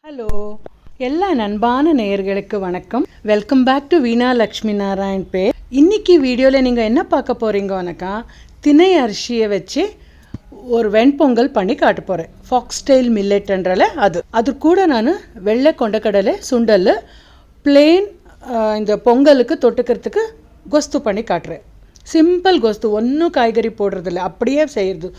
Hello, எல்லா அன்பான நேயர்களுக்கு வணக்கம். வெல்கம் பேக் டு வீணா லக்ஷ்மி நாராயண் பேர். இன்னைக்கு வீடியோவில் நீங்கள் என்ன பார்க்க போகிறீங்கன்னாக்கா, திணை அரிசியை வச்சு ஒரு வெண்பொங்கல் பண்ணி காட்ட போகிறேன். ஃபாக்ஸ்டைல் மில்லெட்ன்றல அது கூட நான் வெள்ளை கொண்டக்கடலை சுண்டல் பிளெயின் இந்த பொங்கலுக்கு தொட்டுக்கிறதுக்கு கொஸ்து பண்ணி காட்டுறேன். சிம்பிள் கொஸ்து, ஒன்றும் காய்கறி போடுறதில்ல, அப்படியே செய்கிறது.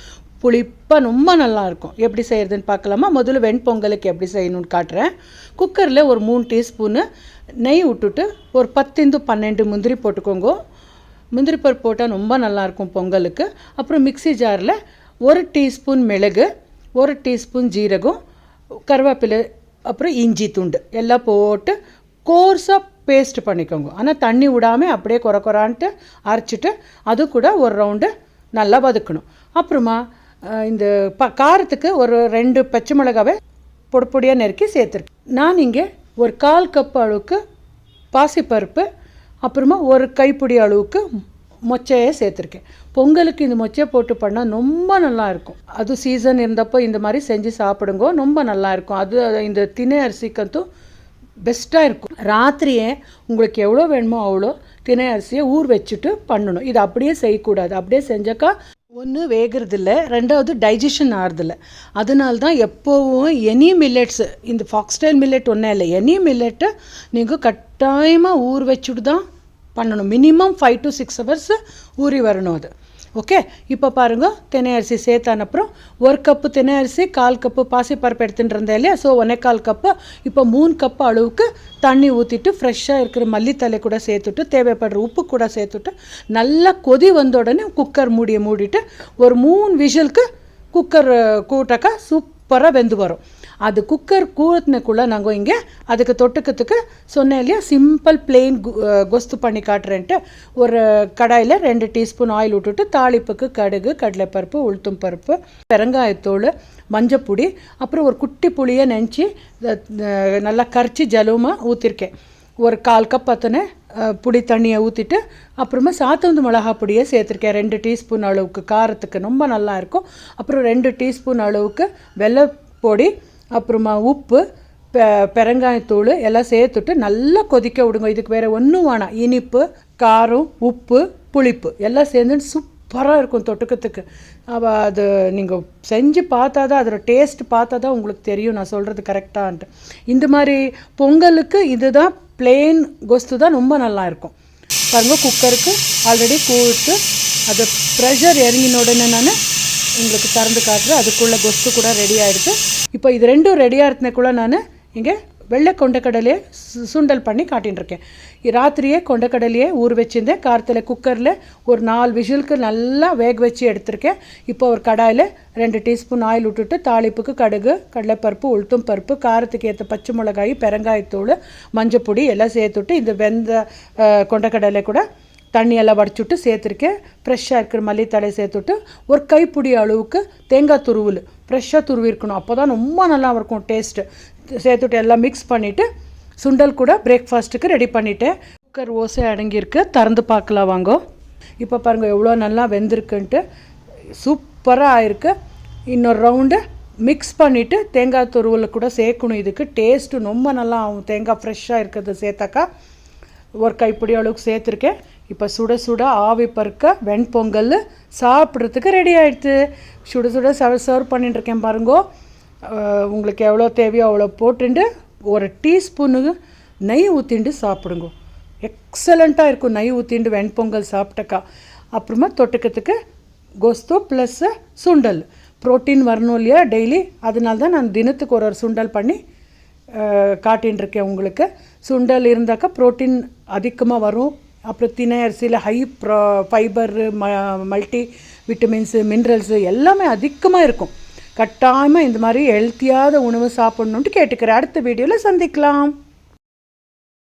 புளிப்பாக ரொம்ப நல்லாயிருக்கும். எப்படி செய்கிறதுன்னு பார்க்கலாமா? முதல்ல வெண்பொங்கலுக்கு எப்படி செய்யணும்னு காட்டுறேன். குக்கரில் ஒரு 3 டீஸ்பூனு நெய் விட்டுட்டு ஒரு 10-12 முந்திரி போட்டுக்கோங்க. முந்திரி பருப்பு போட்டால் ரொம்ப நல்லாயிருக்கும் பொங்கலுக்கு. அப்புறம் மிக்சி ஜாரில் 1 டீஸ்பூன் மிளகு, 1 டீஸ்பூன் ஜீரகம், கருவேப்பிலை, அப்புறம் இஞ்சி துண்டு எல்லாம் போட்டு கோர்ஸாக பேஸ்ட் பண்ணிக்கோங்க. ஆனால் தண்ணி விடாமல் அப்படியே கொரான்ட்டு அரைச்சிட்டு அது கூட ஒரு ரவுண்டு நல்லா வதக்கணும். அப்புறமா இந்த காரத்துக்கு ஒரு 2 பச்சை மிளகாவை பொடியாக நெருக்கி சேர்த்துருக்கேன். நான் இங்கே ஒரு 1/4 கப் அளவுக்கு பாசிப்பருப்பு, அப்புறமா ஒரு கைப்பிடி அளவுக்கு மொச்சையை சேர்த்துருக்கேன். பொங்கலுக்கு இந்த மொச்சையை போட்டு பண்ணால் ரொம்ப நல்லாயிருக்கும். அது சீசன் இருந்தப்போ இந்த மாதிரி செஞ்சு சாப்பிடுங்க, ரொம்ப நல்லாயிருக்கும். அது இந்த திணை அரிசிக்கத்தும் பெஸ்ட்டாக இருக்கும். ராத்திரியே உங்களுக்கு எவ்வளோ வேணுமோ அவ்வளோ திணை அரிசியை ஊர் வச்சுட்டு பண்ணணும். இது அப்படியே செய்யக்கூடாது. அப்படியே செஞ்சாக்கா ஒன்று வேகிறதில்ல, ரெண்டாவது டைஜஷன் ஆகிறதில்ல. அதனால தான் எப்போவும் எனி மில்லெட்ஸு, இந்த ஃபாக்ஸ்டைல் மில்லெட் ஒன்றே இல்லை, எனி மில்லெட்டை நீங்கள் கட்டாயமாக ஊர் வச்சுட்டு தான் பண்ணணும். மினிமம் 5 to 6 ஹவர்ஸ் ஊறி வரணும் அது. ஓகே, இப்போ பாருங்கள், திணை அரிசி சேர்த்தான அப்புறம் 1 கப்பு திணை அரிசி, 1/4 கப்பு பாசிப்பருப்பு எடுத்துகிட்டு இருந்தேன் இல்லையா? So 1/4 cup. இப்போ 3 கப்பு அளவுக்கு தண்ணி ஊற்றிட்டு ஃப்ரெஷ்ஷாக இருக்கிற மல்லித்தலை கூட சேர்த்துட்டு தேவைப்படுற உப்பு கூட சேர்த்துட்டு நல்லா கொதி வந்த உடனே குக்கர் மூடிட்டு ஒரு 3 விசிலுக்கு குக்கர் கூட்டாக்கா சூப்பராக வெந்து வரும். அது குக்கர் கூட்டினக்குள்ளே நாங்கள் இங்கே அதுக்கு தொட்டுக்கிறதுக்கு சொன்னேன் இல்லையா, சிம்பிள் பிளெயின் கொஸ்து பண்ணி காட்டுறேன்ட்டு ஒரு கடாயில் 2 டீஸ்பூன் ஆயில் விட்டுட்டு தாளிப்புக்கு கடுகு, கடலைப்பருப்பு, உளுத்தம் பருப்பு, பெருங்காயத்தூள், மஞ்சப்பொடி, அப்புறம் ஒரு குட்டி புளியை நெஞ்சு நல்லா கரைச்சி ஜலமாக ஊற்றிருக்கேன். ஒரு 1/4 கப் அத்தனை புளி தண்ணியை ஊற்றிட்டு அப்புறமா சாத்தந்து மிளகா பொடியை சேர்த்துருக்கேன். 2 டீஸ்பூன் அளவுக்கு காரத்துக்கு ரொம்ப நல்லாயிருக்கும். அப்புறம் 2 டீஸ்பூன் அளவுக்கு வெள்ளைப்பொடி, அப்புறமா உப்பு, பெருங்காயத்தூள் எல்லாம் சேர்த்துட்டு நல்லா கொதிக்க விடுங்க. இதுக்கு வேறு ஒன்றும் வேணாம். இனிப்பு, காரம், உப்பு, புளிப்பு எல்லாம் சேர்ந்து சூப்பராக இருக்கும் தொட்டுக்கிறதுக்கு. அது நீங்கள் செஞ்சு பார்த்தா தான், அதோட டேஸ்ட் பார்த்தா தான் உங்களுக்கு தெரியும் நான் சொல்கிறது கரெக்டான்ட்டு. இந்த மாதிரி பொங்கலுக்கு இதுதான் பிளெயின் கொஸ்து தான் ரொம்ப நல்லாயிருக்கும். பாருங்கள், குக்கருக்கு ஆல்ரெடி கூட்டு அது ப்ரெஷர் இறங்கின உடனே நான் உங்களுக்கு திறந்து காட்டுறேன். அதுக்குள்ளே கொஸ்து கூட ரெடி ஆகிடுது. இப்போ இது ரெண்டும் ரெடியாக இருந்ததுக்குள்ளே நான் இங்கே வெள்ளை கொண்டக்கடலையே சுண்டல் பண்ணி காட்டின்னு இருக்கேன். ராத்திரியே கொண்டக்கடலையே ஊற வச்சுருந்தேன். காரத்தில் குக்கரில் ஒரு 4 விசிலுக்கு நல்லா வேக வச்சு எடுத்திருக்கேன். இப்போ ஒரு கடாயில் 2 டீஸ்பூன் ஆயில் விட்டுட்டு தாளிப்புக்கு கடுகு, கடலைப்பருப்பு, உளுத்தம் பருப்பு, காரத்துக்கு ஏற்ற பச்சை மிளகாய், பெருங்காயத்தூள், மஞ்சப்பொடி எல்லாம் சேர்த்துட்டு இந்த வெந்த கொண்டக்கடலை கூட தண்ணியெல்லாம் வடிச்சுட்டு சேர்த்துருக்கேன். ஃப்ரெஷ்ஷாக இருக்கிற மல்லித்தலை சேர்த்துட்டு ஒரு கைப்பிடி அளவுக்கு தேங்காய் துருவல் ஃப்ரெஷ்ஷாக துருவி இருக்கணும். அப்போ தான் ரொம்ப நல்லா இருக்கும் டேஸ்ட்டு. சேர்த்துட்டு எல்லாம் மிக்ஸ் பண்ணிவிட்டு சுண்டல் கூட பிரேக்ஃபாஸ்ட்டுக்கு ரெடி பண்ணிவிட்டேன். குக்கர் ஓசை அடங்கியிருக்கு, திறந்து பார்க்கலாம் வாங்க. இப்போ பாருங்கள் எவ்வளோ நல்லா வெந்திருக்குன்ட்டு, சூப்பராக ஆயிருக்கு. இன்னொரு ரவுண்டு மிக்ஸ் பண்ணிவிட்டு தேங்காய் துருவல் கூட சேர்க்கணும். இதுக்கு டேஸ்ட்டு ரொம்ப நல்லா ஆகும். தேங்காய் ஃப்ரெஷ்ஷாக இருக்கிறது சேர்த்தாக்கா ஒரு கைப்பிடி அளவுக்கு சேர்த்துருக்கேன். இப்போ சுட சுட ஆவி பருக்க வெண்பொங்கல் சாப்பிட்றதுக்கு ரெடி ஆகிடுது. சுட சுட சர்வ் பண்ணிட்டுருக்கேன் பாருங்கோ. உங்களுக்கு எவ்வளோ தேவையோ அவ்வளோ போட்டுட்டு ஒரு டீஸ்பூனு நெய் ஊற்றிண்டு சாப்பிடுங்க. எக்ஸலண்ட்டாக இருக்கும் நெய் ஊற்றிண்டு வெண்பொங்கல் சாப்பிட்டக்கா. அப்புறமா தொட்டுக்கிறதுக்கு கொஸ்து ப்ளஸ்ஸு சுண்டல். ப்ரோட்டீன் வரணும் இல்லையா டெய்லி, அதனால தான் நான் தினத்துக்கு ஒரு சுண்டல் பண்ணி காட்டின்னு இருக்கேன். உங்களுக்கு சுண்டல் இருந்தாக்கா ப்ரோட்டீன் அதிகமாக வரும். அப்புறம் திணை அரிசியில் high fibre, multi vitamins, minerals எல்லாமே அதிகமாக இருக்கும். கட்டாயமாக இந்த மாதிரி ஹெல்த்தியான உணவு சாப்பிட்ணுன்ட்டு கேட்டுக்கிறேன். அடுத்த வீடியோவில் சந்திக்கலாம்.